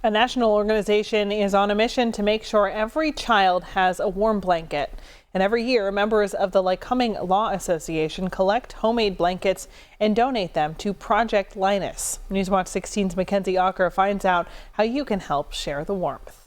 A national organization is on a mission to make sure every child has a warm blanket. And every year, members of the Lycoming Law Association collect homemade blankets and donate them to Project Linus. Newswatch 16's Mackenzie Aucker finds out how you can help share the warmth.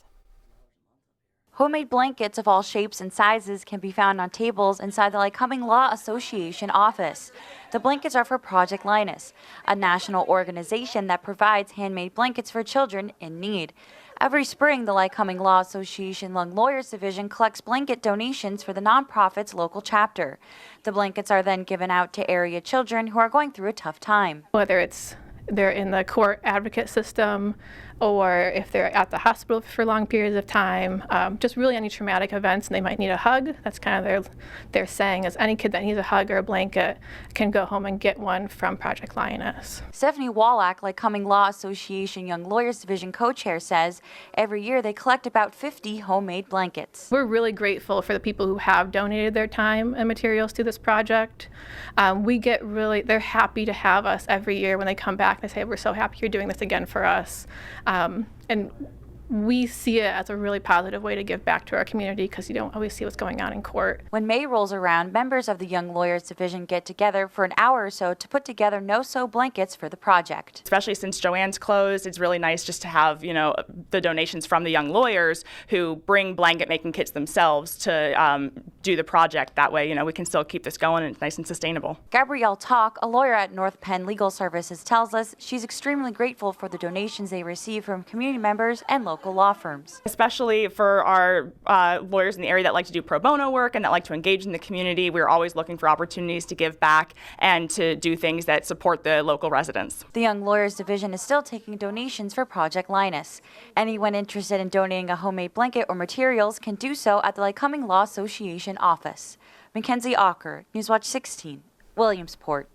Homemade blankets of all shapes and sizes can be found on tables inside the Lycoming Law Association office. The blankets are for Project Linus, a national organization that provides handmade blankets for children in need. Every spring, the Lycoming Law Association Young Lawyers Division collects blanket donations for the nonprofit's local chapter. The blankets are then given out to area children who are going through a tough time. Whether it's they're in the court advocate system or if they're at the hospital for long periods of time, just really any traumatic events and they might need a hug. That's kind of their saying is any kid that needs a hug or a blanket can go home and get one from Project Linus. Stephanie Wallach, Lycoming Law Association Young Lawyers Division co-chair, says every year they collect about 50 homemade blankets. We're really grateful for the people who have donated their time and materials to this project. They're happy to have us every year when they come back. They say, we're so happy you're doing this again for us. And we see it as a really positive way to give back to our community because you don't always see what's going on in court. When May rolls around, members of the Young Lawyers Division get together for an hour or so to put together no-sew blankets for the project. Especially since Joanne's closed, it's really nice just to have, the donations from the young lawyers who bring blanket making kits themselves to do the project. That way, we can still keep this going and it's nice and sustainable. Gabrielle Talk, a lawyer at North Penn Legal Services, tells us she's extremely grateful for the donations they receive from community members and local law firms. Especially for our lawyers in the area that like to do pro bono work and that like to engage in the community, we're always looking for opportunities to give back and to do things that support the local residents. The Young Lawyers Division is still taking donations for Project Linus. Anyone interested in donating a homemade blanket or materials can do so at the Lycoming Law Association office. Mackenzie Aucker, Newswatch 16, Williamsport.